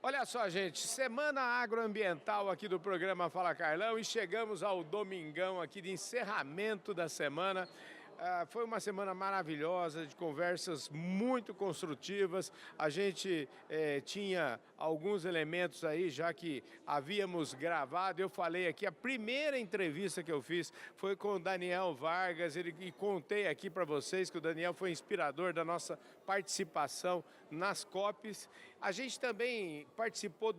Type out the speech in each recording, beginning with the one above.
Olha só, gente, semana agroambiental aqui do programa Fala Carlão e chegamos ao domingão aqui de encerramento da semana. Foi uma semana maravilhosa, de conversas muito construtivas. A gente tinha alguns elementos aí, já que havíamos gravado. Eu falei aqui, a primeira entrevista que eu fiz foi com o Daniel Vargas, e contei aqui para vocês que o Daniel foi inspirador da nossa participação nas COPs. A gente também participou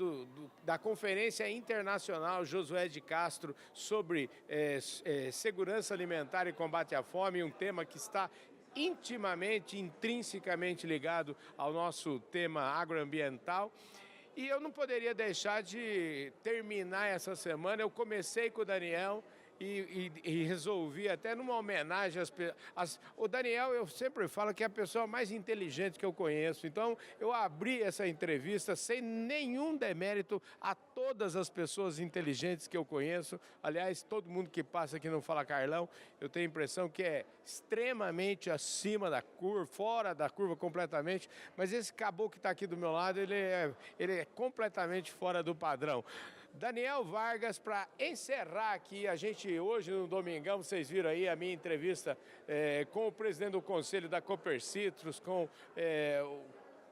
da Conferência Internacional Josué de Castro sobre segurança alimentar e combate à fome, um tema que está intrinsecamente ligado ao nosso tema agroambiental. E eu não poderia deixar de terminar essa semana. Eu comecei com o Daniel e resolvi até numa homenagem o Daniel, eu sempre falo que é a pessoa mais inteligente que eu conheço. Então eu abri essa entrevista sem nenhum demérito a todas as pessoas inteligentes que eu conheço. Aliás, todo mundo que passa aqui no Fala Carlão, eu tenho a impressão que é extremamente acima da curva, fora da curva completamente. Mas esse caboclo que está aqui do meu lado, ele é completamente fora do padrão. Daniel Vargas, para encerrar aqui, a gente hoje no domingão, vocês viram aí a minha entrevista com o presidente do conselho da Copercitros, com o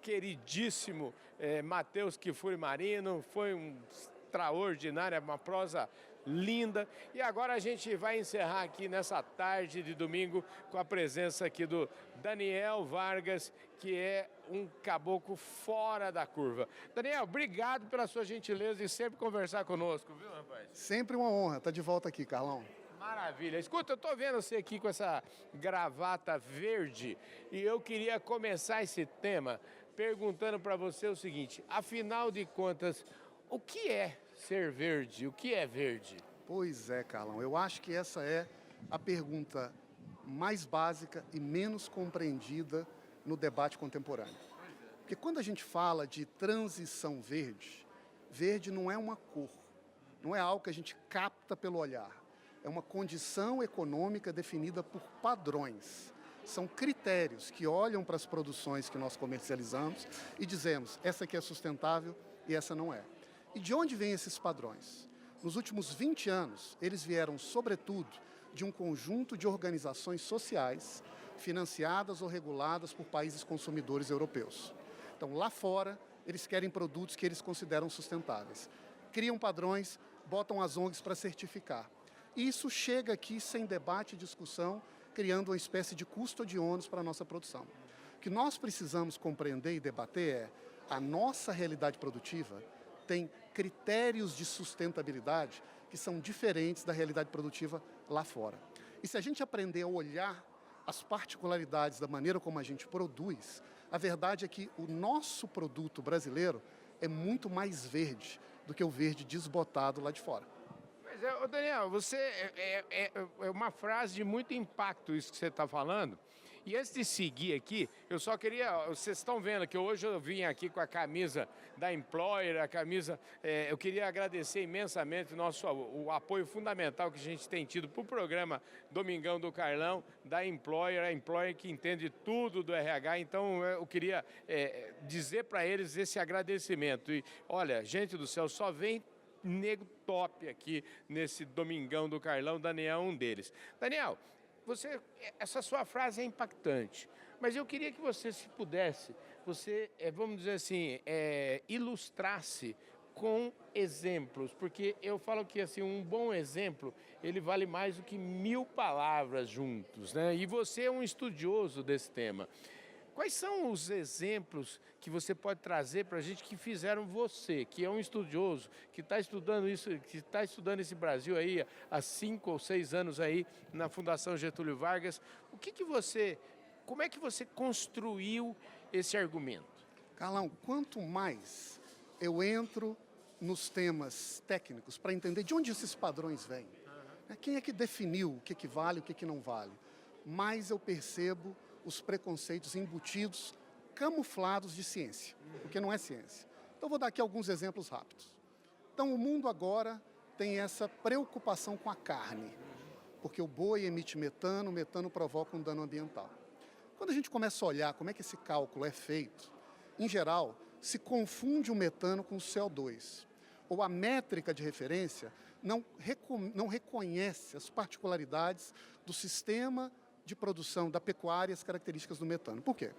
queridíssimo Matheus Kifuri Marino. Foi extraordinária, uma prosa linda. E agora a gente vai encerrar aqui nessa tarde de domingo com a presença aqui do Daniel Vargas, que é um caboclo fora da curva. Daniel, obrigado pela sua gentileza e sempre conversar conosco, viu, rapaz? Sempre uma honra estar de volta aqui, Carlão. Maravilha. Escuta, eu tô vendo você aqui com essa gravata verde e eu queria começar esse tema perguntando para você o seguinte: afinal de contas, o que é ser verde? O que é verde? Pois é, Carlão. Eu acho que essa é a pergunta mais básica e menos compreendida no debate contemporâneo. Porque quando a gente fala de transição verde, verde não é uma cor, não é algo que a gente capta pelo olhar. É uma condição econômica definida por padrões. São critérios que olham para as produções que nós comercializamos e dizemos, essa aqui é sustentável e essa não é. E de onde vêm esses padrões? Nos últimos 20 anos, eles vieram, sobretudo, de um conjunto de organizações sociais financiadas ou reguladas por países consumidores europeus. Então, lá fora, eles querem produtos que eles consideram sustentáveis. Criam padrões, botam as ONGs para certificar. E isso chega aqui sem debate e discussão, criando uma espécie de custo ou de ônus para a nossa produção. O que nós precisamos compreender e debater é a nossa realidade produtiva tem critérios de sustentabilidade que são diferentes da realidade produtiva lá fora. E se a gente aprender a olhar as particularidades da maneira como a gente produz, a verdade é que o nosso produto brasileiro é muito mais verde do que o verde desbotado lá de fora. Pois é, Daniel, você é uma frase de muito impacto isso que você está falando. E antes de seguir aqui, eu só queria... Vocês estão vendo que hoje eu vim aqui com a camisa da Employer, eu queria agradecer imensamente o apoio fundamental que a gente tem tido para o programa Domingão do Carlão, da Employer, a Employer que entende tudo do RH. Então eu queria dizer para eles esse agradecimento. E olha, gente do céu, só vem nego top aqui nesse Domingão do Carlão. Daniel é um deles. Daniel, essa sua frase é impactante, mas eu queria que você, se pudesse, vamos dizer assim, ilustrasse com exemplos, porque eu falo que assim, um bom exemplo, ele vale mais do que 1000 palavras juntos, né? E você é um estudioso desse tema. Quais são os exemplos que você pode trazer para a gente que fizeram você, que é um estudioso, que está estudando isso, que está estudando esse Brasil aí há 5 ou 6 anos aí na Fundação Getúlio Vargas? Como é que você construiu esse argumento? Carlão, quanto mais eu entro nos temas técnicos para entender de onde esses padrões vêm, quem é que definiu o que vale e o que não vale, mais eu percebo os preconceitos embutidos, camuflados de ciência, porque não é ciência. Então, vou dar aqui alguns exemplos rápidos. Então, o mundo agora tem essa preocupação com a carne, porque o boi emite metano, o metano provoca um dano ambiental. Quando a gente começa a olhar como é que esse cálculo é feito, em geral, se confunde o metano com o CO2, ou a métrica de referência não reconhece as particularidades do sistema de produção da pecuária e as características do metano. Por quê?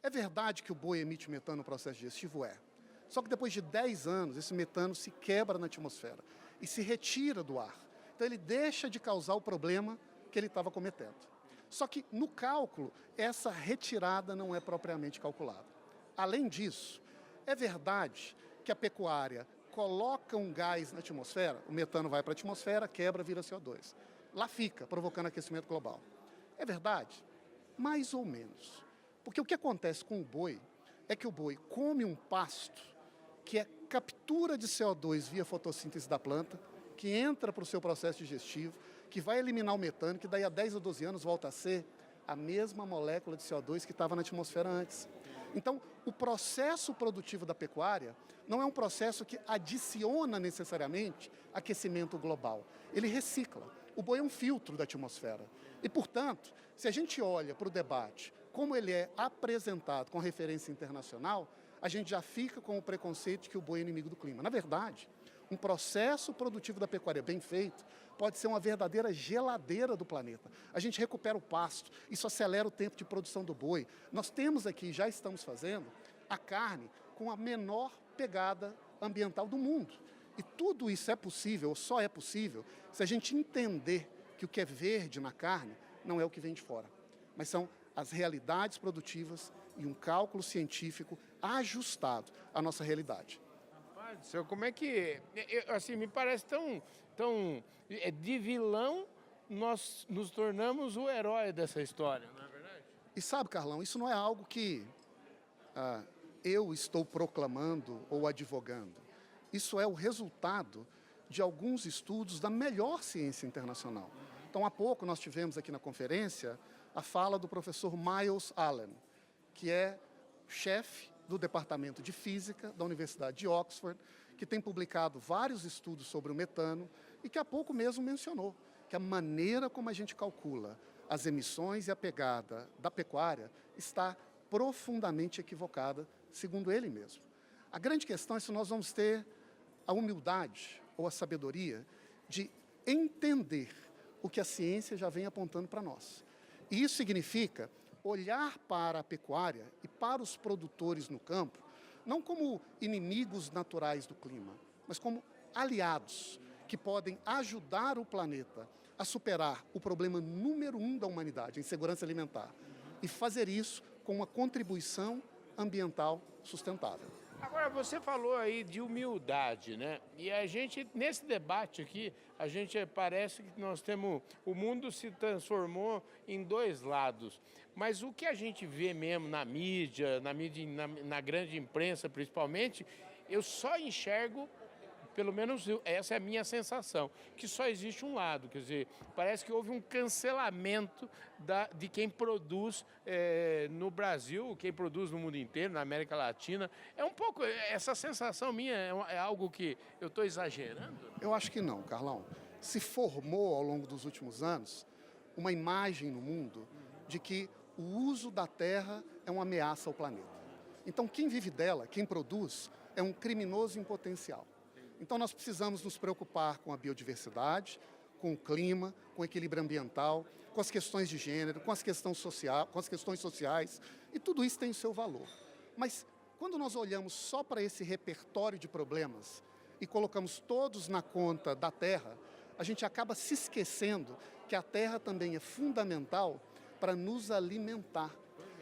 É verdade que o boi emite metano no processo digestivo? É. Só que depois de 10 anos, esse metano se quebra na atmosfera e se retira do ar. Então ele deixa de causar o problema que ele estava cometendo. Só que no cálculo, essa retirada não é propriamente calculada. Além disso, é verdade que a pecuária coloca um gás na atmosfera, o metano vai para a atmosfera, quebra, vira CO2. Lá fica, provocando aquecimento global. É verdade? Mais ou menos. Porque o que acontece com o boi é que o boi come um pasto que é captura de CO2 via fotossíntese da planta, que entra para o seu processo digestivo, que vai eliminar o metano, que daí a 10 ou 12 anos volta a ser a mesma molécula de CO2 que estava na atmosfera antes. Então, o processo produtivo da pecuária não é um processo que adiciona necessariamente aquecimento global. Ele recicla. O boi é um filtro da atmosfera. E, portanto, se a gente olha para o debate como ele é apresentado com referência internacional, a gente já fica com o preconceito de que o boi é inimigo do clima. Na verdade, um processo produtivo da pecuária bem feito pode ser uma verdadeira geladeira do planeta. A gente recupera o pasto, isso acelera o tempo de produção do boi. Nós temos aqui, já estamos fazendo, a carne com a menor pegada ambiental do mundo. E tudo isso é possível, ou só é possível, se a gente entender que o que é verde na carne não é o que vem de fora, mas são as realidades produtivas e um cálculo científico ajustado à nossa realidade. Rapaz do céu, como é que... assim, me parece tão de vilão, nós nos tornamos o herói dessa história, não é verdade? E sabe, Carlão, isso não é algo que eu estou proclamando ou advogando. Isso é o resultado de alguns estudos da melhor ciência internacional. Então, há pouco nós tivemos aqui na conferência a fala do professor Miles Allen, que é chefe do Departamento de Física da Universidade de Oxford, que tem publicado vários estudos sobre o metano e que há pouco mesmo mencionou que a maneira como a gente calcula as emissões e a pegada da pecuária está profundamente equivocada, segundo ele mesmo. A grande questão é se nós vamos ter a humildade ou a sabedoria de entender o que a ciência já vem apontando para nós. E isso significa olhar para a pecuária e para os produtores no campo, não como inimigos naturais do clima, mas como aliados que podem ajudar o planeta a superar o problema número 1 da humanidade, a insegurança alimentar, e fazer isso com uma contribuição ambiental sustentável. Agora, você falou aí de humildade, né? E a gente, nesse debate aqui, a gente parece que nós temos... O mundo se transformou em dois lados. Mas o que a gente vê mesmo na mídia, na grande imprensa principalmente, eu só enxergo, pelo menos essa é a minha sensação, que só existe um lado. Quer dizer, parece que houve um cancelamento de quem produz no Brasil, quem produz no mundo inteiro, na América Latina. É um pouco, essa sensação minha é algo que eu estou exagerando? Eu acho que não, Carlão. Se formou ao longo dos últimos anos uma imagem no mundo de que o uso da terra é uma ameaça ao planeta. Então, quem vive dela, quem produz, é um criminoso em potencial. Então, nós precisamos nos preocupar com a biodiversidade, com o clima, com o equilíbrio ambiental, com as questões de gênero, com as questões sociais, e tudo isso tem o seu valor. Mas, quando nós olhamos só para esse repertório de problemas e colocamos todos na conta da terra, a gente acaba se esquecendo que a terra também é fundamental para nos alimentar.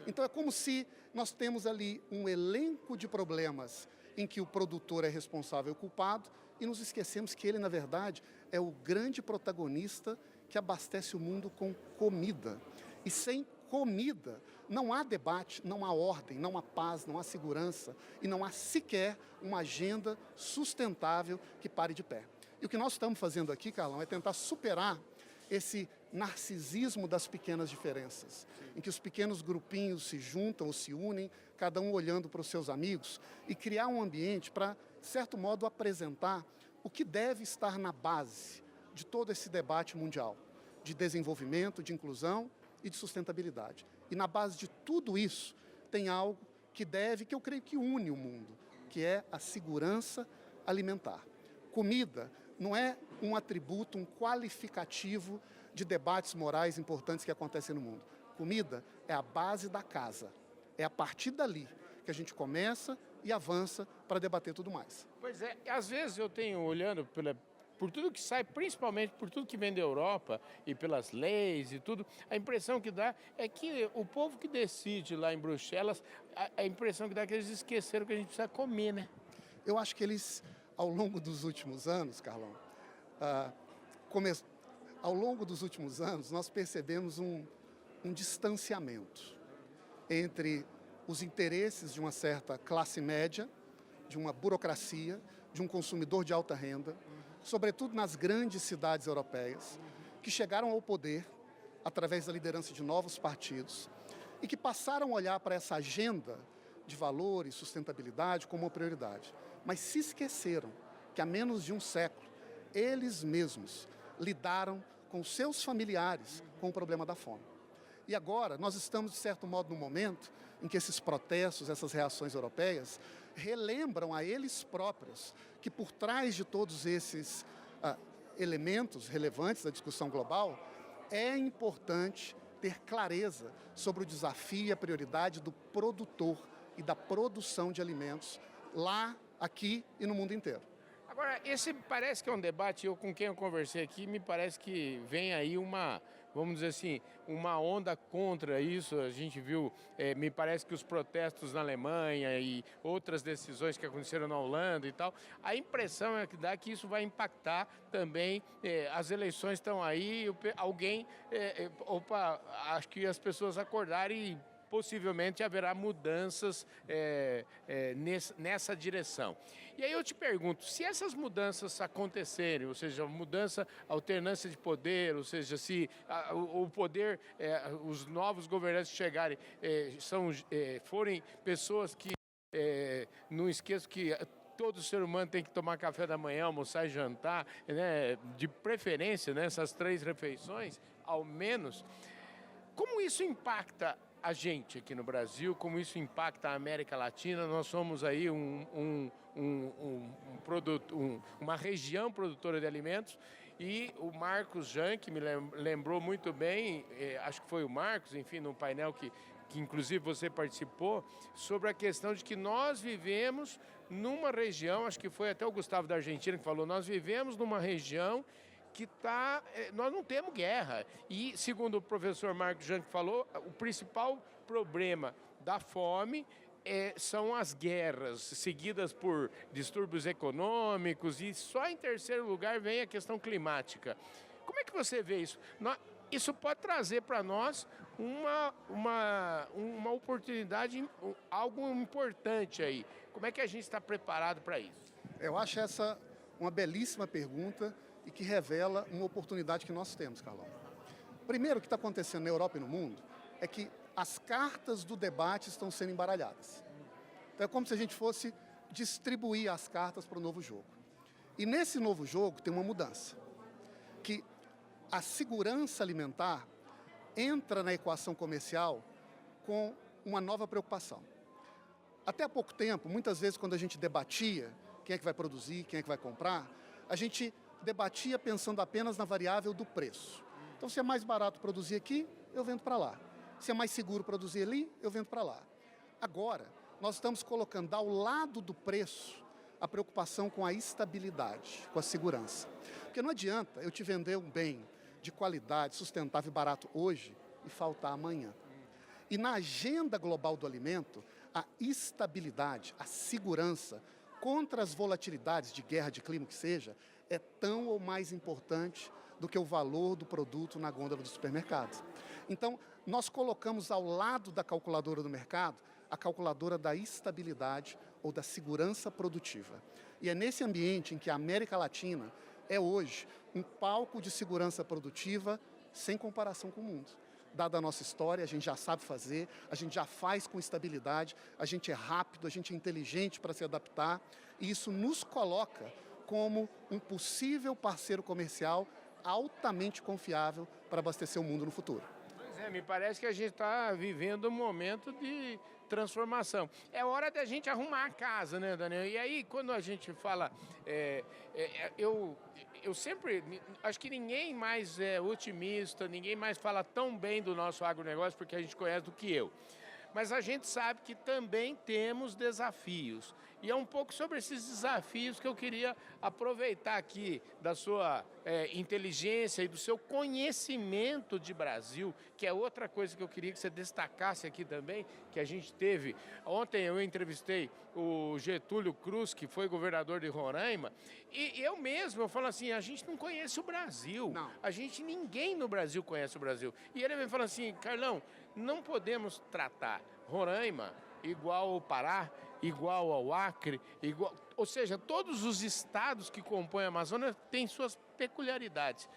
Então, é como se nós temos ali um elenco de problemas em que o produtor é responsável e culpado, e nos esquecemos que ele, na verdade, é o grande protagonista que abastece o mundo com comida. E sem comida não há debate, não há ordem, não há paz, não há segurança e não há sequer uma agenda sustentável que pare de pé. E o que nós estamos fazendo aqui, Carlão, é tentar superar esse narcisismo das pequenas diferenças, em que os pequenos grupinhos se juntam ou se unem, cada um olhando para os seus amigos, e criar um ambiente para, de certo modo, apresentar o que deve estar na base de todo esse debate mundial, de desenvolvimento, de inclusão e de sustentabilidade. E na base de tudo isso tem algo que que eu creio que une o mundo, que é a segurança alimentar. Comida não é um atributo, um qualificativo de debates morais importantes que acontecem no mundo. Comida é a base da casa. É a partir dali que a gente começa e avança para debater tudo mais. Pois é, às vezes eu tenho, olhando por tudo que sai, principalmente por tudo que vem da Europa e pelas leis e tudo, a impressão que dá é que o povo que decide lá em Bruxelas, a impressão que dá é que eles esqueceram que a gente precisa comer, né? Eu acho que eles, ao longo dos últimos anos, Carlão, ao longo dos últimos anos, nós percebemos um distanciamento entre os interesses de uma certa classe média, de uma burocracia, de um consumidor de alta renda, sobretudo nas grandes cidades europeias, que chegaram ao poder através da liderança de novos partidos e que passaram a olhar para essa agenda de valores, sustentabilidade como uma prioridade. Mas se esqueceram que há menos de um século, eles mesmos lidaram com seus familiares com o problema da fome. E agora nós estamos, de certo modo, num momento em que esses protestos, essas reações europeias, relembram a eles próprios que por trás de todos esses elementos relevantes da discussão global, é importante ter clareza sobre o desafio e a prioridade do produtor e da produção de alimentos lá, aqui e no mundo inteiro. Agora, esse parece que é um debate, com quem eu conversei aqui, me parece que vem aí vamos dizer assim, uma onda contra isso. A gente viu, me parece que os protestos na Alemanha e outras decisões que aconteceram na Holanda e tal, a impressão é que dá que isso vai impactar também, as eleições estão aí, acho que as pessoas acordarem e possivelmente haverá mudanças nessa direção. E aí eu te pergunto, se essas mudanças acontecerem, ou seja, mudança, alternância de poder, ou seja, se o poder, os novos governantes chegarem, forem pessoas que, não esqueço que todo ser humano tem que tomar café da manhã, almoçar e jantar, né, de preferência, nessas 3 refeições, ao menos, como isso impacta a gente aqui no Brasil, como isso impacta a América Latina? Nós somos aí uma região produtora de alimentos e o Marcos Janck me lembrou muito bem, acho que foi o Marcos, enfim, no painel que inclusive você participou, sobre a questão de que nós vivemos numa região, acho que foi até o Gustavo da Argentina que falou, nós vivemos numa região que nós não temos guerra. E, segundo o professor Marcos Janck falou, o principal problema da fome são as guerras, seguidas por distúrbios econômicos, e só em terceiro lugar vem a questão climática. Como é que você vê isso? Isso pode trazer para nós uma oportunidade, algo importante aí. Como é que a gente está preparado para isso? Eu acho essa uma belíssima pergunta e que revela uma oportunidade que nós temos, Carlão. Primeiro, o que está acontecendo na Europa e no mundo é que as cartas do debate estão sendo embaralhadas. Então é como se a gente fosse distribuir as cartas para o novo jogo. E nesse novo jogo tem uma mudança, que a segurança alimentar entra na equação comercial com uma nova preocupação. Até há pouco tempo, muitas vezes quando a gente debatia quem é que vai produzir, quem é que vai comprar, a gente debatia pensando apenas na variável do preço. Então, se é mais barato produzir aqui, eu vendo para lá. Se é mais seguro produzir ali, eu vendo para lá. Agora, nós estamos colocando ao lado do preço a preocupação com a estabilidade, com a segurança. Porque não adianta eu te vender um bem de qualidade, sustentável e barato hoje e faltar amanhã. E na agenda global do alimento, a estabilidade, a segurança contra as volatilidades de guerra, de clima que seja, é tão ou mais importante do que o valor do produto na gôndola do supermercado. Então, nós colocamos ao lado da calculadora do mercado a calculadora da estabilidade ou da segurança produtiva. E é nesse ambiente em que a América Latina é hoje um palco de segurança produtiva sem comparação com o mundo. Dada a nossa história, a gente já sabe fazer, a gente já faz com estabilidade, a gente é rápido, a gente é inteligente para se adaptar, e isso nos coloca como um possível parceiro comercial altamente confiável para abastecer o mundo no futuro. Pois me parece que a gente está vivendo um momento de transformação. É hora da gente arrumar a casa, né, Daniel? E aí, quando a gente fala... eu sempre... Acho que ninguém mais é otimista, ninguém mais fala tão bem do nosso agronegócio, porque a gente conhece do que eu. Mas a gente sabe que também temos desafios. E é um pouco sobre esses desafios que eu queria aproveitar aqui da sua inteligência e do seu conhecimento de Brasil, que é outra coisa que eu queria que você destacasse aqui também, que a gente teve. Ontem eu entrevistei o Getúlio Cruz, que foi governador de Roraima, e eu falo assim, a gente não conhece o Brasil. Não. Ninguém no Brasil conhece o Brasil. E ele me fala assim, Carlão, não podemos tratar Roraima igual ao Pará, igual ao Acre, ou seja, todos os estados que compõem a Amazônia têm suas peculiaridades.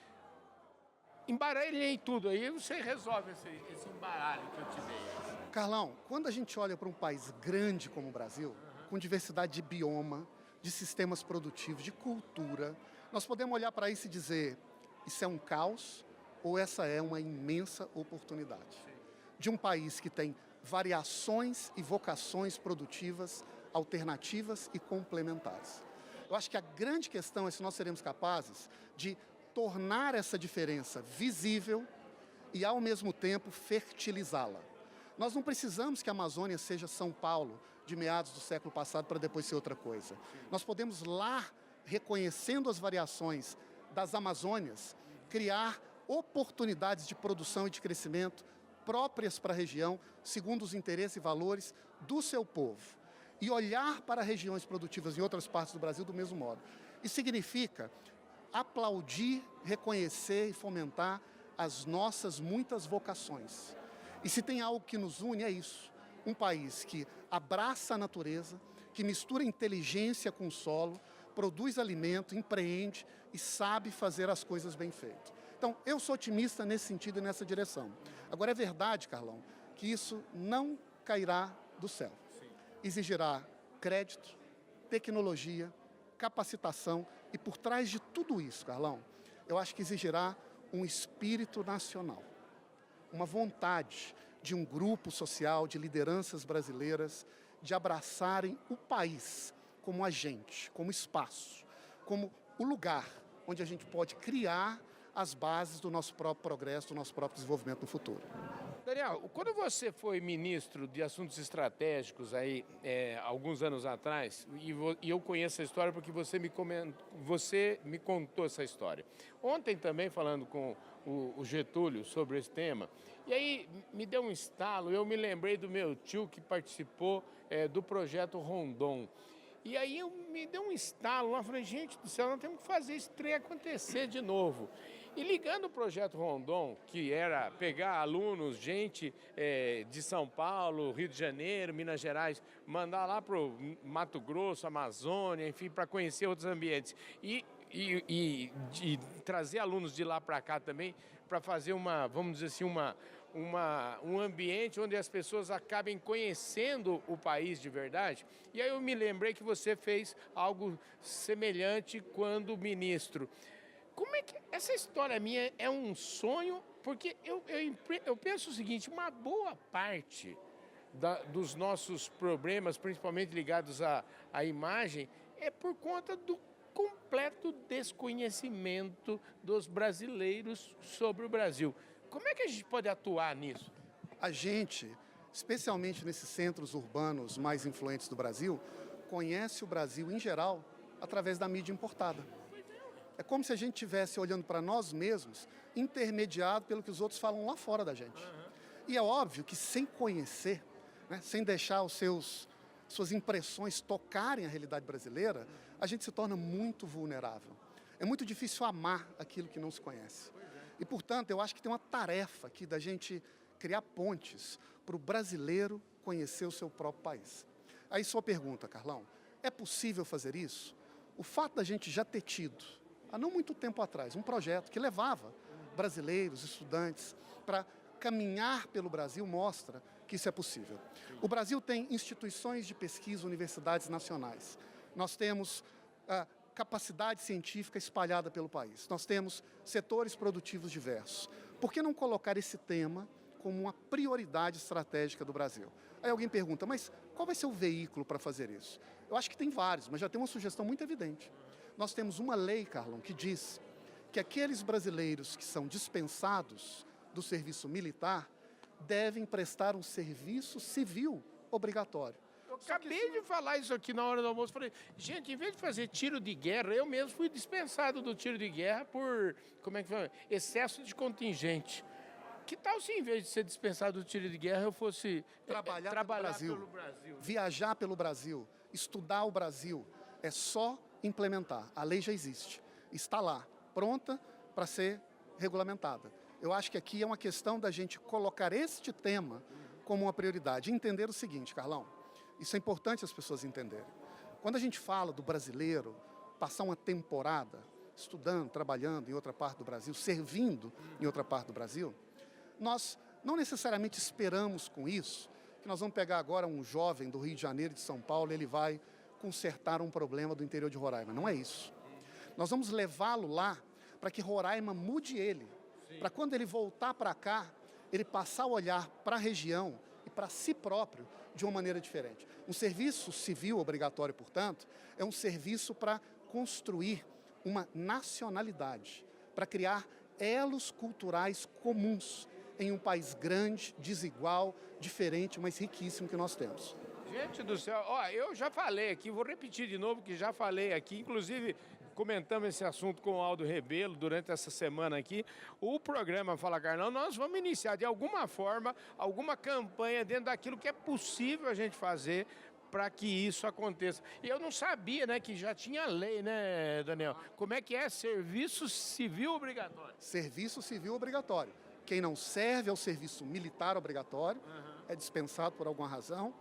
Embaralhei tudo aí, você resolve esse embaralho que eu te dei. Carlão, quando a gente olha para um país grande como o Brasil, com diversidade de bioma, de sistemas produtivos, de cultura, nós podemos olhar para isso e dizer, isso é um caos ou essa é uma imensa oportunidade? De um país que tem variações e vocações produtivas alternativas e complementares. Eu acho que a grande questão é se nós seremos capazes de tornar essa diferença visível e, ao mesmo tempo, fertilizá-la. Nós não precisamos que a Amazônia seja São Paulo de meados do século passado para depois ser outra coisa. Nós podemos lá, reconhecendo as variações das Amazônias, criar oportunidades de produção e de crescimento próprias para a região, segundo os interesses e valores do seu povo. E olhar para regiões produtivas em outras partes do Brasil do mesmo modo. Isso significa aplaudir, reconhecer e fomentar as nossas muitas vocações. E se tem algo que nos une, é isso. Um país que abraça a natureza, que mistura inteligência com o solo, produz alimento, empreende e sabe fazer as coisas bem feitas. Então, eu sou otimista nesse sentido e nessa direção. Agora, é verdade, Carlão, que isso não cairá do céu. Exigirá crédito, tecnologia, capacitação e, por trás de tudo isso, Carlão, eu acho que exigirá um espírito nacional, uma vontade de um grupo social, de lideranças brasileiras, de abraçarem o país como agente, como espaço, como o lugar onde a gente pode criar as bases do nosso próprio progresso, do nosso próprio desenvolvimento no futuro. Daniel, quando você foi ministro de Assuntos Estratégicos aí, alguns anos atrás, e eu conheço a história porque você me contou essa história. Ontem também, falando com o Getúlio sobre esse tema, e aí me deu um estalo, eu me lembrei do meu tio que participou do projeto Rondon. E aí me deu um estalo lá, falei, gente do céu, nós temos que fazer esse trem acontecer de novo. E ligando o projeto Rondon, que era pegar alunos, gente de São Paulo, Rio de Janeiro, Minas Gerais, mandar lá para o Mato Grosso, Amazônia, enfim, para conhecer outros ambientes. E trazer alunos de lá para cá também, para fazer vamos dizer assim, um ambiente onde as pessoas acabem conhecendo o país de verdade. E aí eu me lembrei que você fez algo semelhante quando ministro. Como é que essa história minha é um sonho? Porque eu penso o seguinte, uma boa parte dos nossos problemas, principalmente ligados à imagem, é por conta do completo desconhecimento dos brasileiros sobre o Brasil. Como é que a gente pode atuar nisso? A gente, especialmente nesses centros urbanos mais influentes do Brasil, conhece o Brasil, em geral, através da mídia importada. É como se a gente estivesse olhando para nós mesmos, intermediado pelo que os outros falam lá fora da gente. E é óbvio que sem conhecer, né, sem deixar suas impressões tocarem a realidade brasileira, a gente se torna muito vulnerável. É muito difícil amar aquilo que não se conhece. E, portanto, eu acho que tem uma tarefa aqui da gente criar pontes para o brasileiro conhecer o seu próprio país. Aí sua pergunta, Carlão, é possível fazer isso? O fato da gente já ter tido, há não muito tempo atrás, um projeto que levava brasileiros, estudantes, para caminhar pelo Brasil, mostra que isso é possível. O Brasil tem instituições de pesquisa, universidades nacionais. Nós temos capacidade científica espalhada pelo país. Nós temos setores produtivos diversos. Por que não colocar esse tema como uma prioridade estratégica do Brasil. Aí alguém pergunta, mas qual vai ser o veículo para fazer isso? Eu acho que tem vários, mas já tem uma sugestão muito evidente. Nós temos uma lei, Carlão, que diz que aqueles brasileiros que são dispensados do serviço militar devem prestar um serviço civil obrigatório. Eu acabei de falar isso aqui na hora do almoço. Falei, gente, em vez de fazer tiro de guerra, eu mesmo fui dispensado do tiro de guerra por, como é que fala? Excesso de contingente. Que tal se, em vez de ser dispensado do tiro de guerra, eu fosse Trabalhar pelo Brasil? Viajar pelo Brasil, estudar o Brasil, é só implementar. A lei já existe, está lá, pronta para ser regulamentada. Eu acho que aqui é uma questão da gente colocar este tema como uma prioridade. E entender o seguinte, Carlão, isso é importante as pessoas entenderem. Quando a gente fala do brasileiro passar uma temporada estudando, trabalhando em outra parte do Brasil, servindo em outra parte do Brasil, nós não necessariamente esperamos com isso que nós vamos pegar agora um jovem do Rio de Janeiro e de São Paulo e ele vai consertar um problema do interior de Roraima. Não é isso. Nós vamos levá-lo lá para que Roraima mude ele. Para quando ele voltar para cá, ele passar a olhar para a região e para si próprio de uma maneira diferente. Um serviço civil obrigatório, portanto, é um serviço para construir uma nacionalidade, para criar elos culturais comuns em um país grande, desigual, diferente, mas riquíssimo que nós temos. Gente do céu, ó, eu já falei aqui, vou repetir de novo que já falei aqui, inclusive comentamos esse assunto com o Aldo Rebelo durante essa semana aqui. O programa Fala Carlão, nós vamos iniciar de alguma forma, alguma campanha dentro daquilo que é possível a gente fazer para que isso aconteça. E eu não sabia, né, que já tinha lei, né, Daniel? Como é que é? Serviço civil obrigatório. Serviço civil obrigatório. Quem não serve ao serviço militar obrigatório, é dispensado por alguma razão,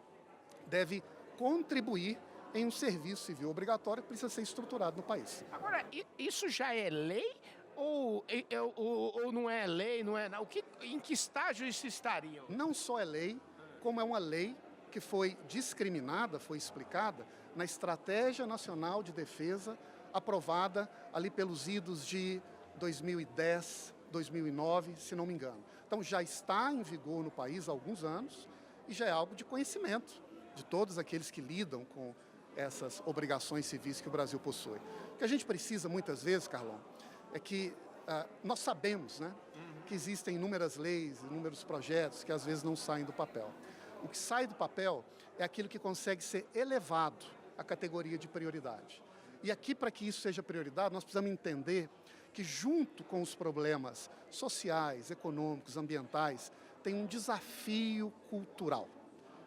deve contribuir em um serviço civil obrigatório que precisa ser estruturado no país. Agora, isso já é lei ou não é lei? Não é, em que estágio isso estaria? Não só é lei, como é uma lei que foi discriminada, foi explicada na Estratégia Nacional de Defesa, aprovada ali pelos idos de 2010, 2009, se não me engano. Então já está em vigor no país há alguns anos e já é algo de conhecimento de todos aqueles que lidam com essas obrigações civis que o Brasil possui. O que a gente precisa muitas vezes, Carlão, é que nós sabemos, né, que existem inúmeras leis, inúmeros projetos que às vezes não saem do papel. O que sai do papel é aquilo que consegue ser elevado à categoria de prioridade. E aqui, para que isso seja prioridade, nós precisamos entender que junto com os problemas sociais, econômicos, ambientais, tem um desafio cultural,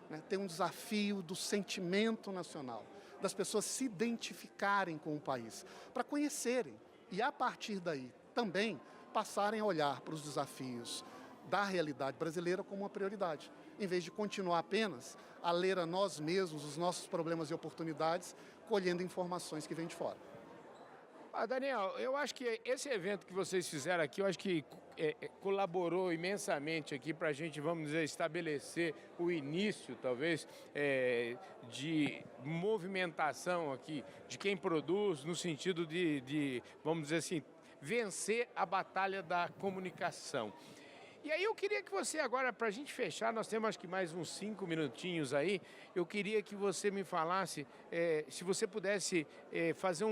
né? Tem um desafio do sentimento nacional, das pessoas se identificarem com o país, para conhecerem e, a partir daí, também passarem a olhar para os desafios da realidade brasileira como uma prioridade, em vez de continuar apenas a ler a nós mesmos os nossos problemas e oportunidades, colhendo informações que vêm de fora. Daniel, eu acho que esse evento que vocês fizeram aqui, eu acho que colaborou imensamente aqui para a gente, vamos dizer, estabelecer o início, talvez, de movimentação aqui, de quem produz, no sentido de, vamos dizer assim, vencer a batalha da comunicação. E aí eu queria que você agora, para a gente fechar, nós temos acho que mais uns 5 minutinhos aí, eu queria que você me falasse, se você pudesse fazer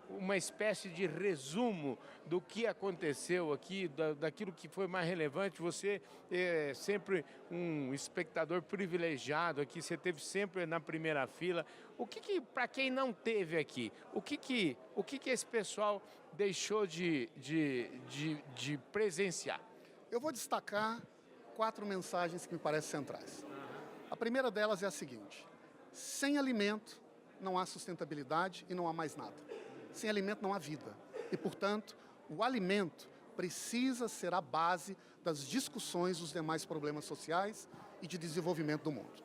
uma espécie de resumo do que aconteceu aqui, daquilo que foi mais relevante. Você é sempre um espectador privilegiado aqui, você esteve sempre na primeira fila. O que para quem não teve aqui, o que esse pessoal deixou de presenciar? Eu vou destacar 4 mensagens que me parecem centrais. A primeira delas é a seguinte: sem alimento não há sustentabilidade e não há mais nada. Sem alimento não há vida. E, portanto, o alimento precisa ser a base das discussões dos demais problemas sociais e de desenvolvimento do mundo.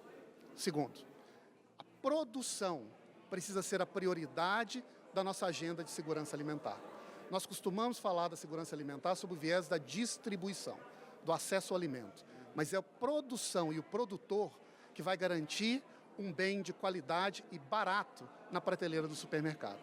Segundo, a produção precisa ser a prioridade da nossa agenda de segurança alimentar. Nós costumamos falar da segurança alimentar sob o viés da distribuição, do acesso ao alimento. Mas é a produção e o produtor que vai garantir um bem de qualidade e barato na prateleira do supermercado.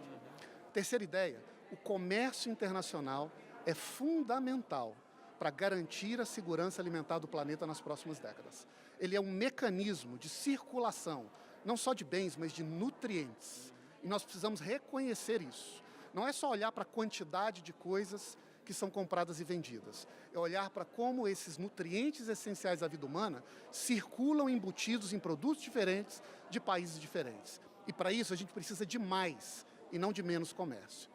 Terceira ideia, o comércio internacional é fundamental para garantir a segurança alimentar do planeta nas próximas décadas. Ele é um mecanismo de circulação, não só de bens, mas de nutrientes. E nós precisamos reconhecer isso. Não é só olhar para a quantidade de coisas que são compradas e vendidas. É olhar para como esses nutrientes essenciais à vida humana circulam embutidos em produtos diferentes de países diferentes. E para isso a gente precisa de mais e não de menos comércio.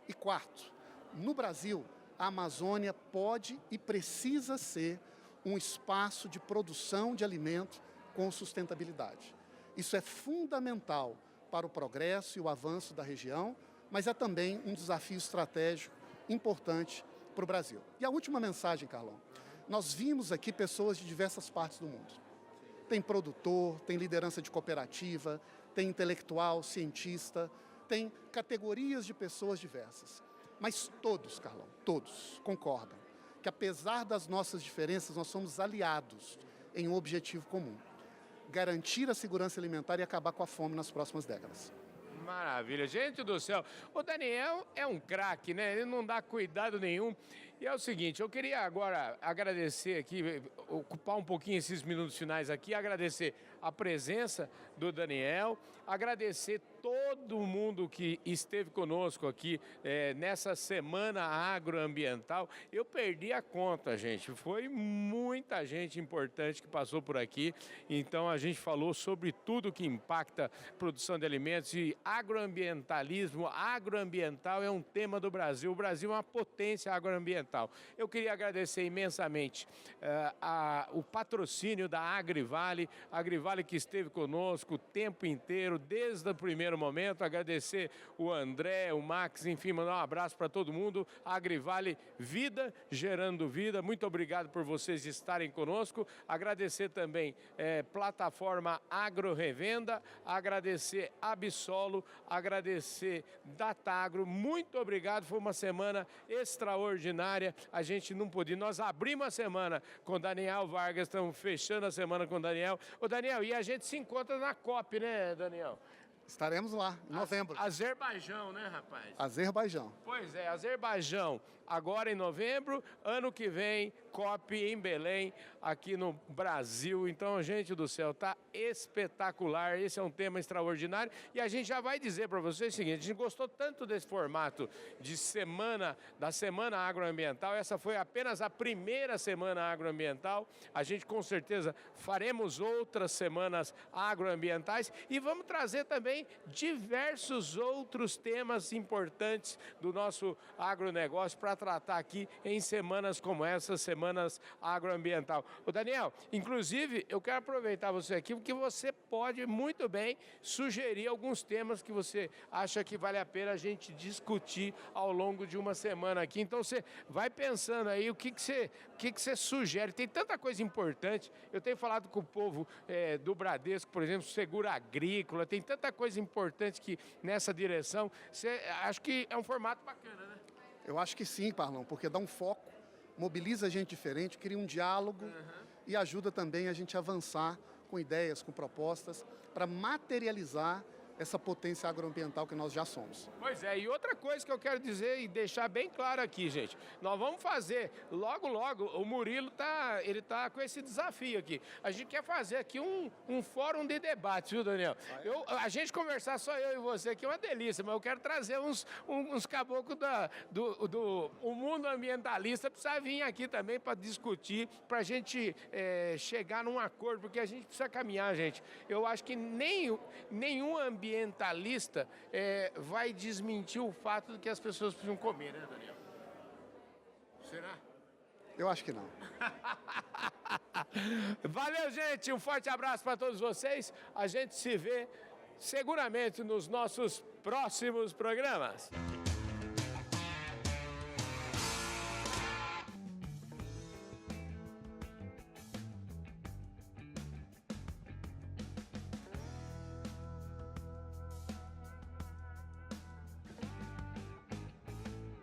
E quarto, no Brasil, a Amazônia pode e precisa ser um espaço de produção de alimento com sustentabilidade. Isso é fundamental para o progresso e o avanço da região, mas é também um desafio estratégico importante para o Brasil. E a última mensagem, Carlão. Nós vimos aqui pessoas de diversas partes do mundo. Tem produtor, tem liderança de cooperativa, tem intelectual, cientista, tem categorias de pessoas diversas. Mas todos, Carlão, todos concordam que apesar das nossas diferenças, nós somos aliados em um objetivo comum: garantir a segurança alimentar e acabar com a fome nas próximas décadas. Maravilha, gente do céu. O Daniel é um craque, né? Ele não dá cuidado nenhum. E é o seguinte, eu queria agora agradecer aqui, ocupar um pouquinho esses minutos finais aqui, agradecer a presença do Daniel, agradecer todo mundo que esteve conosco aqui nessa semana agroambiental. Eu perdi a conta, gente. Foi muita gente importante que passou por aqui. Então a gente falou sobre tudo que impacta a produção de alimentos e agroambientalismo. Agroambiental é um tema do Brasil. O Brasil é uma potência agroambiental. Eu queria agradecer imensamente o patrocínio da Agrivale, que esteve conosco o tempo inteiro, desde o primeiro momento. Agradecer o André, o Max, enfim, mandar um abraço para todo mundo. Agrivale, vida gerando vida. Muito obrigado por vocês estarem conosco. Agradecer também Plataforma Agro Revenda, agradecer Absolo, agradecer Datagro. Muito obrigado, foi uma semana extraordinária. A gente não podia, nós abrimos a semana com o Daniel Vargas, estamos fechando a semana com o Daniel. Ô Daniel, e a gente se encontra na COP, né, Daniel? Estaremos lá, em novembro. Azerbaijão, né, rapaz? Azerbaijão. Pois é, Azerbaijão, agora em novembro, ano que vem, COP em Belém, aqui no Brasil. Então, gente do céu, tá espetacular, esse é um tema extraordinário. E a gente já vai dizer para vocês o seguinte, a gente gostou tanto desse formato de semana, da Semana Agroambiental, essa foi apenas a primeira Semana Agroambiental, a gente com certeza faremos outras semanas agroambientais e vamos trazer também diversos outros temas importantes do nosso agronegócio para tratar aqui em semanas como essa, semanas agroambiental. O Daniel, inclusive, eu quero aproveitar você aqui, porque você pode muito bem sugerir alguns temas que você acha que vale a pena a gente discutir ao longo de uma semana aqui. Então, você vai pensando aí o que você sugere. Tem tanta coisa importante. Eu tenho falado com o povo do Bradesco, por exemplo, seguro agrícola, tem tanta coisa importante que nessa direção. Acho que é um formato bacana, né? Eu acho que sim, Carlão, porque dá um foco, mobiliza gente diferente, cria um diálogo e ajuda também a gente a avançar com ideias, com propostas, para materializar essa potência agroambiental que nós já somos. Pois é, e outra coisa que eu quero dizer e deixar bem claro aqui, gente, nós vamos fazer, logo, o Murilo ele tá com esse desafio aqui. A gente quer fazer aqui um fórum de debate, viu, Daniel? A gente conversar só eu e você aqui é uma delícia, mas eu quero trazer uns caboclos do mundo ambientalista, precisa vir aqui também para discutir, para a gente chegar num acordo, porque a gente precisa caminhar, gente. Eu acho que nenhum ambientalista vai desmentir o fato de que as pessoas precisam comer, né, Daniel? Será? Eu acho que não. Valeu, gente. Um forte abraço para todos vocês. A gente se vê seguramente nos nossos próximos programas.